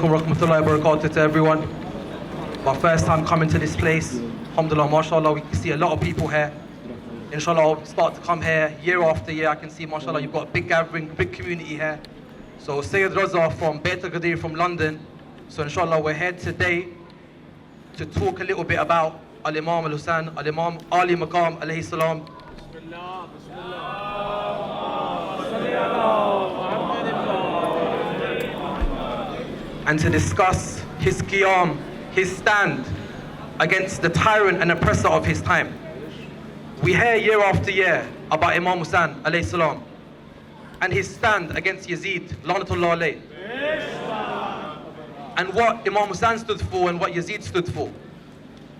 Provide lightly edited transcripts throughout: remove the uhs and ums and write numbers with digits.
alaikum wa rahmatullahi wa barakatuh to everyone. My first time coming to this place. Alhamdulillah, mashallah, we can see a lot of people here. Inshallah, I'll start to come here year after year. I can see, mashallah, you've got a big gathering, big community here. So Sayed Raza from 𝗦𝗨𝗣𝗣𝗢𝗡 from London. So inshallah, we're here today to talk a little bit about Imam Husain, Imam Ali Maqam alayhi salam. And to discuss his qiyam, his stand against the tyrant and oppressor of his time. We hear year after year about Imam Husain alayhi salam and his stand against Yazid, 𝗦𝗨𝗣𝗣𝗢𝗕, and what Imam Husain stood for and what Yazid stood for.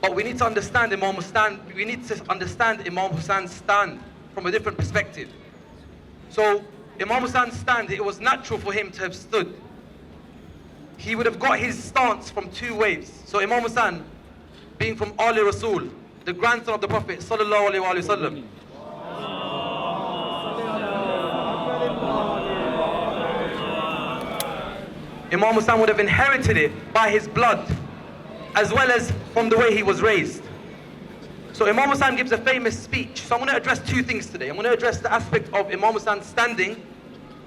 But we need to understand Imam Husain's stand from a different perspective. So Imam Husain's stand, it was natural for him to have stood. He would have got his stance from two ways. So Imam Husain, being from Ali Rasul, the grandson of the Prophet sallallahu alaihi wasallam, Imam Husain would have inherited it by his blood, as well as from the way he was raised. So Imam Husain gives a famous speech. So I'm going to address two things today. I'm going to address the aspect of Imam Husain's standing,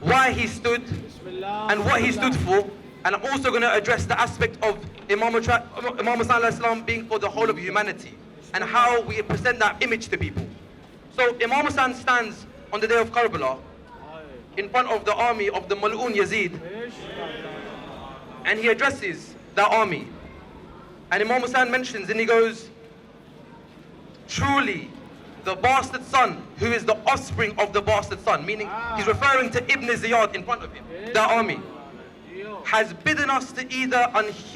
why he stood, and what he stood for. And I'm also going to address the aspect of Imam Husain alayhi salam being for the whole of humanity, and how we present that image to people. So Imam Husain stands on the day of Karbala in front of the army of the Mal'un Yazid, and he addresses that army. And Imam Husain mentions, and he goes, truly the bastard son, who is the offspring of the bastard son, meaning he's referring to Ibn Ziyad in front of him, that army, has bidden us to either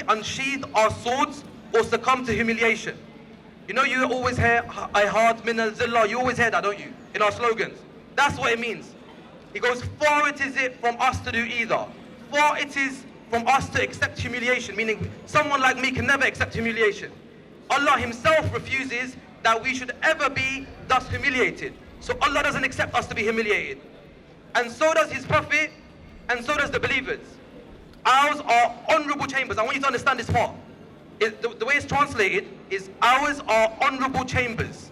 unsheathe our swords or succumb to humiliation. You know, you always hear, 𝗖𝗢𝗡𝗧𝗔𝗖𝗧, you always hear that, don't you, in our slogans? That's what it means. He goes, far it is it from us to do either. Far it is from us to accept humiliation, meaning someone like me can never accept humiliation. Allah himself refuses that we should ever be thus humiliated. So Allah doesn't accept us to be humiliated. And so does his Prophet, and so does the believers. Ours are honorable chambers. I want you to understand this part. The way it's translated is, ours are honorable chambers.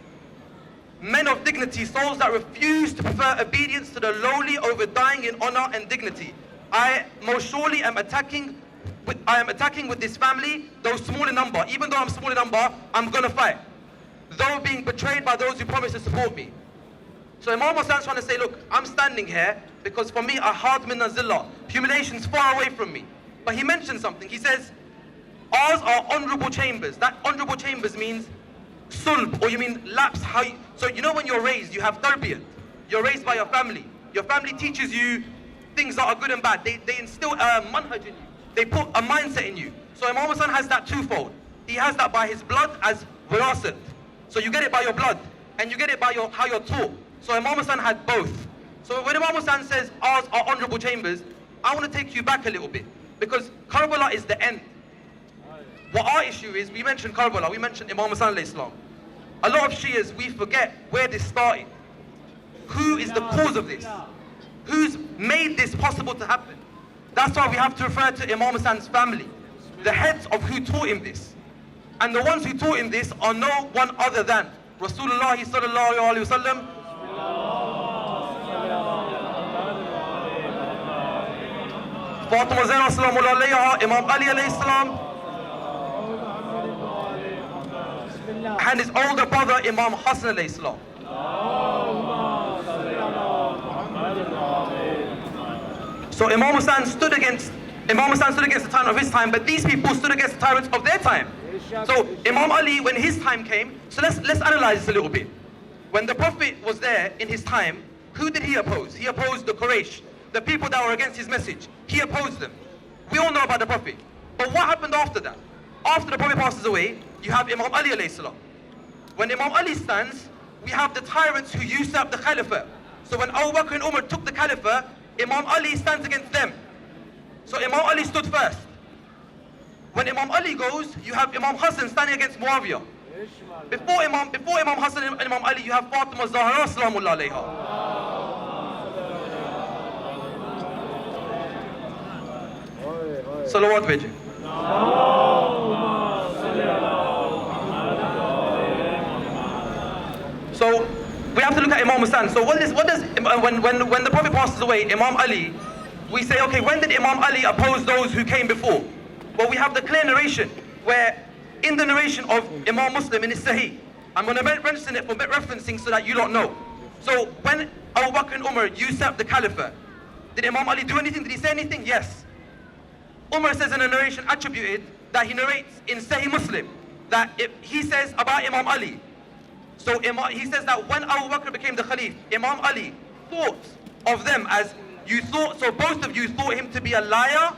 Men of dignity, souls that refuse to prefer obedience to the lowly over dying in honor and dignity. I most surely am attacking with this family, though small in number. Even though I'm small in number, I'm gonna fight. Though being betrayed by those who promise to support me. So Imam Husain's trying to say, look, I'm standing here because for me, 𝗦𝗡𝗦𝗧𝗧𝗦𝗧𝗧, humiliation's far away from me. But he mentions something. He says, ours are honorable chambers. That honorable chambers means sulb, or you mean laps. So you know when you're raised, you have tarbiyat. You're raised by your family. Your family teaches you things that are good and bad. They instill a manhaj in you. They put a mindset in you. So Imam Husain has that twofold. He has that by his blood as wirasat. So you get it by your blood, and you get it by how you're taught. So Imam Husain had both. So when Imam Husain says ours are honorable chambers, I want to take you back a little bit, because Karbala is the end. What our issue is, we mentioned Karbala, we mentioned Imam Husain alayhi salam. A lot of Shias, we forget where this started. Who is the cause of this? Who's made this possible to happen? That's why we have to refer to Imam Husain's family, the heads of who taught him this. And the ones who taught him this are no one other than Rasulullah sallallahu alaihi wasallam, Fatima Zainab sallallahu alayha, Imam Ali alayhi salam, and his older brother Imam Hasan alayhi salam. So Imam Husain stood against the tyrant of his time, but these people stood against the tyrants of their time. So Imam Ali, when his time came, so let's analyze this a little bit. When the Prophet was there in his time, who did he oppose? He opposed the Quraysh, the people that were against his message. He opposed them. We all know about the Prophet. But what happened after that? After the Prophet passes away, you have Imam Ali alayhi salam. When Imam Ali stands, we have the tyrants who usurp the Caliphate. So when Abu Bakr and Umar took the Caliphate, Imam Ali stands against them. So Imam Ali stood first. When Imam Ali goes, you have Imam Hasan standing against Muawiyah. Before Imam Hasan and Imam Ali, you have Fatima Zahra salamullah alayha. Salawat veje. So we have to look at Imam Hasan. So when the Prophet passes away, Imam Ali, we say, okay, when did Imam Ali oppose those who came before? Well, we have the clear narration where in the narration of Imam Muslim in his Sahih, I'm going to mention it for referencing so that you don't know. So when Abu Bakr and Umar usurped the caliphate, did Imam Ali do anything? Did he say anything? Yes. Umar says in a narration attributed that he narrates in Sahih Muslim that he says about Imam Ali. So he says that when Abu Bakr became the Khalif, Imam Ali thought of them as you thought, so both of you thought him to be a liar,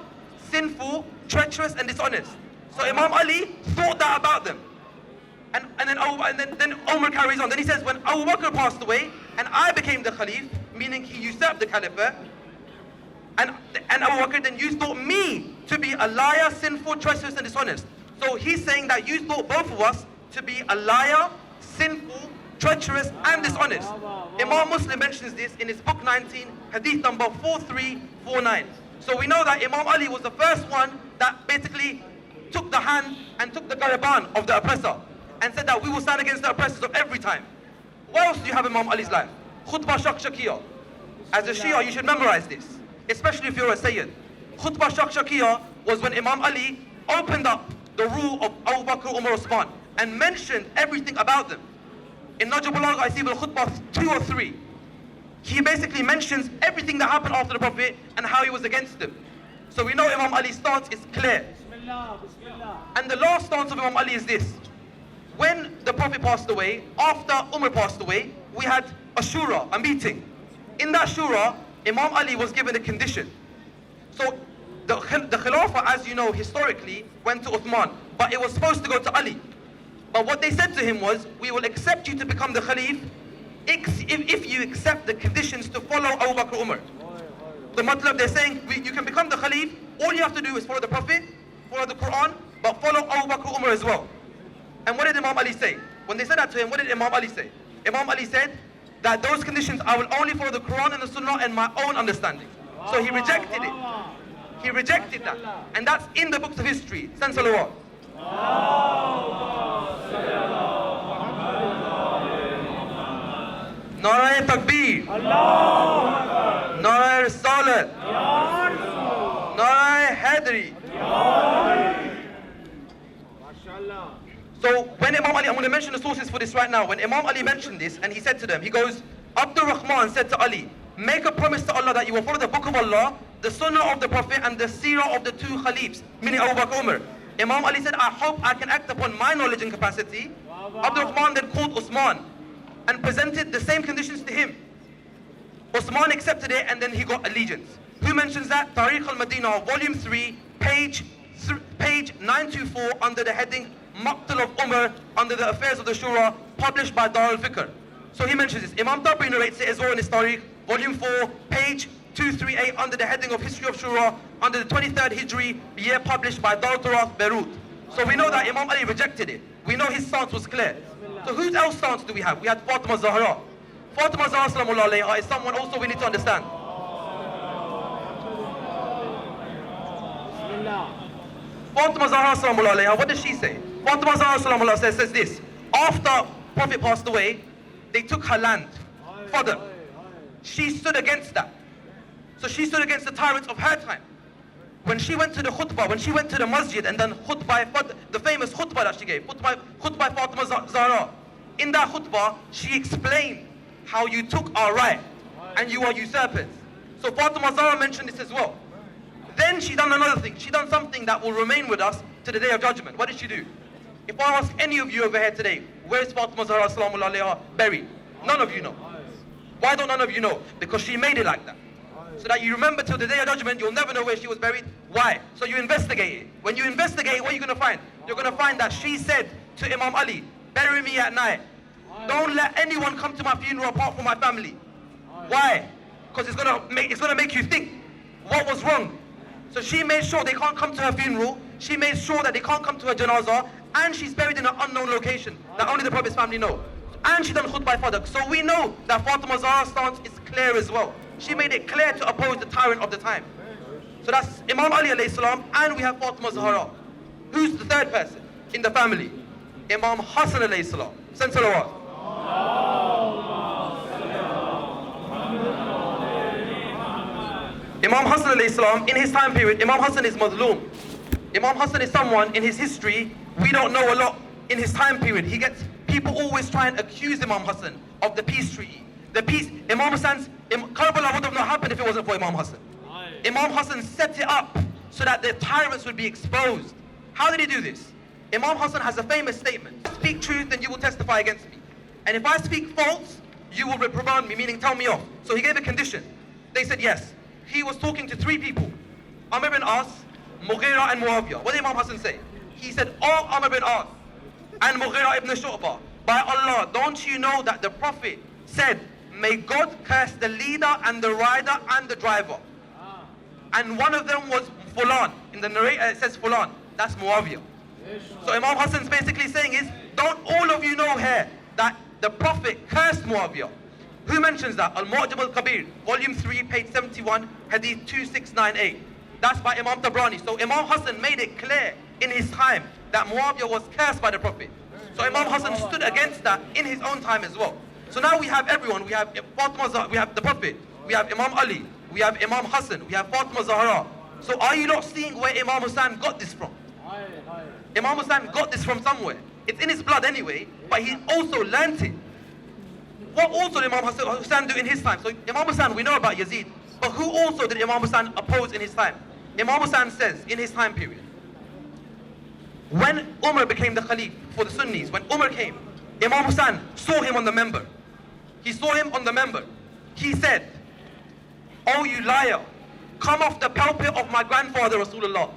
sinful, treacherous and dishonest. So Imam Ali thought that about them. And then Umar carries on. Then he says, when Abu Bakr passed away and I became the Khalif, meaning he usurped the caliphate, and Abu Bakr, then you thought me to be a liar, sinful, treacherous and dishonest. So he's saying that you thought both of us to be a liar, sinful, treacherous and dishonest. Imam Muslim mentions this in his book 19, hadith number 4349. So we know that Imam Ali was the first one that basically took the hand and took the garaban of the oppressor and said that we will stand against the oppressors of every time. What else do you have in Imam Ali's life? 𝗦𝗨𝗥𝗡𝗧𝗜𝗢𝗙. As a Shia, you should memorize this, especially if you're a Sayyid. 𝗦𝗨𝗥𝗡𝗧𝗜𝗢𝗙 was when Imam Ali opened up the rule of Abu Bakr, Umar, Osman and mentioned everything about them. In 𝗦𝗨𝗣𝗣𝗢𝗥𝗧 2 or 3, he basically mentions everything that happened after the Prophet and how he was against them. So we know Imam Ali's stance is clear. And the last stance of Imam Ali is this. When the Prophet passed away, after Umar passed away, we had a shura, a meeting. In that shura, Imam Ali was given a condition. So the Khilafah, as you know, historically went to Uthman, but it was supposed to go to Ali. But what they said to him was, we will accept you to become the Khalif if you accept the conditions to follow Abu Bakr, Umar. The matlab, they're saying, you can become the Khalif, all you have to do is follow the Prophet, follow the Quran, but follow Abu Bakr, Umar as well. And what did Imam Ali say? When they said that to him, what did Imam Ali say? Imam Ali said that those conditions, I will only follow the Quran and the Sunnah and my own understanding. So he rejected it. He rejected that. And that's in the books of history. Send salawat. Narae Takbir. Narae Risalat. Narae Haidari. So when Imam Ali, I'm going to mention the sources for this right now. When Imam Ali mentioned this and he said to them, he goes, Abdul Rahman said to Ali, make a promise to Allah that you will follow the book of Allah, the sunnah of the Prophet and the seerah of the two Khalifs, meaning Abu Bakr, Umar. Imam Ali said, I hope I can act upon my knowledge and capacity. Abdul Rahman then called Usman and presented the same conditions to him. Usman accepted it and then he got allegiance. Who mentions that? Tariq al-Madinah, volume 3, page 924 under the heading Maqtal of Umar under the affairs of the Shura, published by Dar al-Fikr. So he mentions this. Imam Tabari narrates it as well in his Tariq, volume 4, page 238 under the heading of History of Shura, under the 23rd Hijri, year published by Dar al-Turath, Beirut. So we know that Imam Ali rejected it. We know his stance was clear. So whose else stance do we have? We had Fatima Zahra. Fatima Zahra sallallahu alayha is someone also we need to understand. Fatima Zahra sallallahu alayha, what does she say? Fatima Zahra sallallahu alayha says this. After Prophet passed away, they took her land, further. She stood against that. So she stood against the tyrants of her time. When she went to the khutbah, when she went to the masjid and then khutbah, the famous khutbah that she gave, khutbah Fatima Zahra, in that khutbah, she explained how you took our right and you are usurpers. So Fatima Zahra mentioned this as well. Then she done another thing. She done something that will remain with us to the day of judgment. What did she do? If I ask any of you over here today, where is Fatima Zahra sallallahu alayha buried? None of you know. Why don't none of you know? Because she made it like that. So that you remember till the day of judgment, you'll never know where she was buried. Why? So you investigate it. When you investigate, what are you going to find? You're going to find that she said to Imam Ali, bury me at night. Don't let anyone come to my funeral apart from my family. Why? Because it's going to make you think what was wrong. So she made sure they can't come to her funeral. She made sure that they can't come to her janazah. And she's buried in an unknown location that only the Prophet's family know. And she done khutbah fadak. So we know that Fatima Zahra's stance is clear as well. She made it clear to oppose the tyrant of the time. So that's Imam Ali alayhi salam, and we have Fatima Zahra. Who's the third person in the family? Imam Hasan alayhi salam. Send salawat. Imam Hasan alayhi salam, in his time period, Imam Hasan is Mazloom. Imam Hasan is someone in his history, we don't know a lot. In his time period, he gets, people always try and accuse Imam Hasan of the peace treaty. The peace, Imam Hasan's, Karbala would have not happened if it wasn't for Imam Hasan. Imam Hasan set it up so that the tyrants would be exposed. How did he do this? Imam Hasan has a famous statement: speak truth and you will testify against me. And if I speak false, you will reprimand me, meaning tell me off. So he gave a condition. They said yes. He was talking to three people: Amr bin As, Mughira and Muawiyah. What did Imam Hasan say? He said, "Oh Amr bin As and Mughira ibn Shu'bah, by Allah, don't you know that the Prophet said, may God curse the leader and the rider and the driver? And one of them was Fulan. In the narrator it says Fulan. That's Muawiyah." So Imam Hasan's basically saying is, don't all of you know here that the Prophet cursed Muawiyah? Who mentions that? 𝗦𝗨𝗣𝗡𝗦𝗙, volume 3, page 71, hadith 2698. That's by Imam Tabrani. So Imam Hasan made it clear in his time that Muawiyah was cursed by the Prophet. So Imam Hasan stood against that in his own time as well. So now we have everyone. We have Fatima, we have the Prophet, we have Imam Ali, we have Imam Hasan, we have Fatima Zahra. So are you not seeing where Imam Husain got this from? Imam Husain got this from somewhere. It's in his blood anyway, but he also learnt it. What also did Imam Husain do in his time? So Imam Husain, we know about Yazid, but who also did Imam Husain oppose in his time? Imam Husain says in his time period, when Umar became the Khalif for the Sunnis, when Umar came, Imam Husain saw him on the member. He saw him on the member. He said, "Oh you liar, come off the pulpit of my grandfather Rasulullah.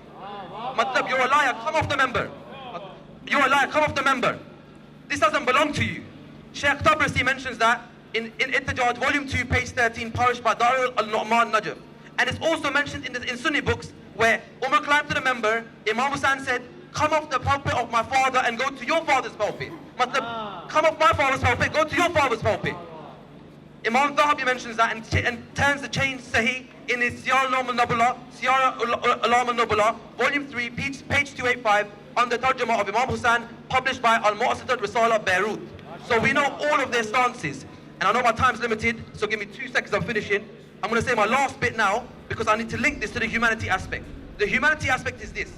Matlab, you're a liar, come off the member. You're a liar, come off the member. This doesn't belong to you." Shaykh Tabrasi mentions that in 𝗙𝗢𝗪, volume 2, page 13, published by Darul al-Nu'man Najaf. And it's also mentioned in Sunni books where Umar climbed to the member, Imam Husain said, "Come off the pulpit of my father and go to your father's pulpit." Matlab, come off my father's pulpit, go to your father's pulpit. Imam 𝗏ahabi mentions that and turns the chain sahih in his Siyar Alam al-Nubala, volume 3, page 285, on the tarjuma of Imam Husain, published by 𝗙𝗢𝗍𝗔𝗧𝗜𝗢𝗢 Beirut. So we know all of their stances. And I know my time's limited, so give me 2 seconds, I'm finishing. I'm going to say my last bit now, because I need to link this to the humanity aspect. The humanity aspect is this.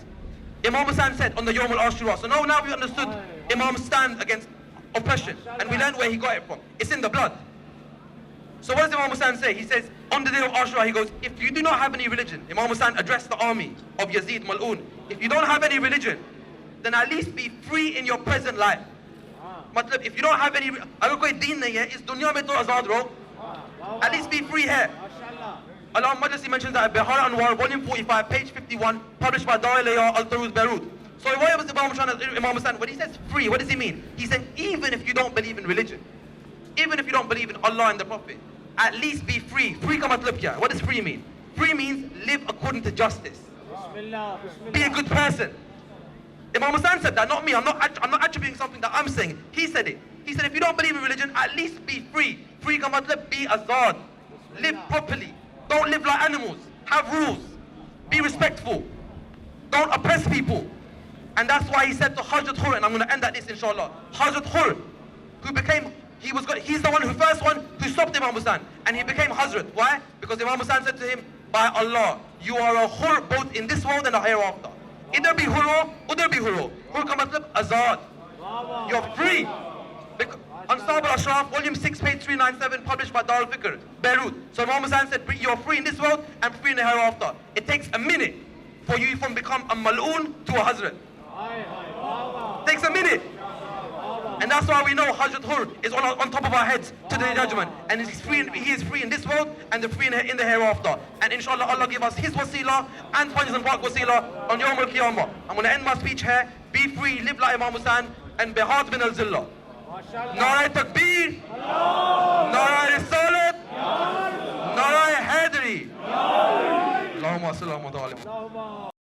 Imam Husain said on the Yawm al-Ashura, so now we understood Imam's stand against oppression, and we learned where he got it from. It's in the blood. So what does Imam Husain say? He says, on the day of Ashura, he goes, if you do not have any religion, Imam Husain addressed the army of Yazid Mal'un, if you don't have any religion, then at least be free in your present life. Matlab, if you don't have any, agar koi deen nahi hai, is dunya mein to azad raho, at least be free here. Alam Majlisi mentions that Bihar Anwar, volume 45, page 51, published by 𝗙𝗢𝗪𝗓 Beirut. So what was Imam Husain? When he says free, what does he mean? He said, even if you don't believe in religion, even if you don't believe in Allah and the Prophet, at least be free. Free ka matlab kya? What does free mean? Free means live according to justice. Be a good person. Imam Husain said that, not me. I'm not attributing something that I'm saying. He said it. He said, if you don't believe in religion, at least be free. Free ka matlab, be azad. Live properly. Don't live like animals. Have rules. Be respectful. Don't oppress people. And that's why he said to Hazrat Khur, and I'm going to end at this inshallah. Hazrat Khur, who became, he's the first one who stopped Imam Husain. And he became Hazrat. Why? Because Imam Husain said to him, by Allah, you are a Khur both in this world and the hereafter. Either be huro, udhar be huro. Khur ka matlab azad. You're free. Ansab al-Ashraf, volume 6, page 397, published by Darul Fikr, Beirut. So Imam Husain said, you're free in this world and free in the hereafter. It takes a minute for you from become a Mal'un to a Hazrat. It takes a minute. And that's why we know Hazrat Hur is on top of our heads to the judgment. And he is free in this world and free in the hereafter. And inshallah, Allah give us his wasila and Fajr Park wasila on Yawm al-Qiyamah. I'm going to end my speech here. Be free, live like Imam Husain, and be hard bin al-Zillah. Nara Takbir, Nara Risalat, Nara Haidari. Allahumma salli ala Muhammad.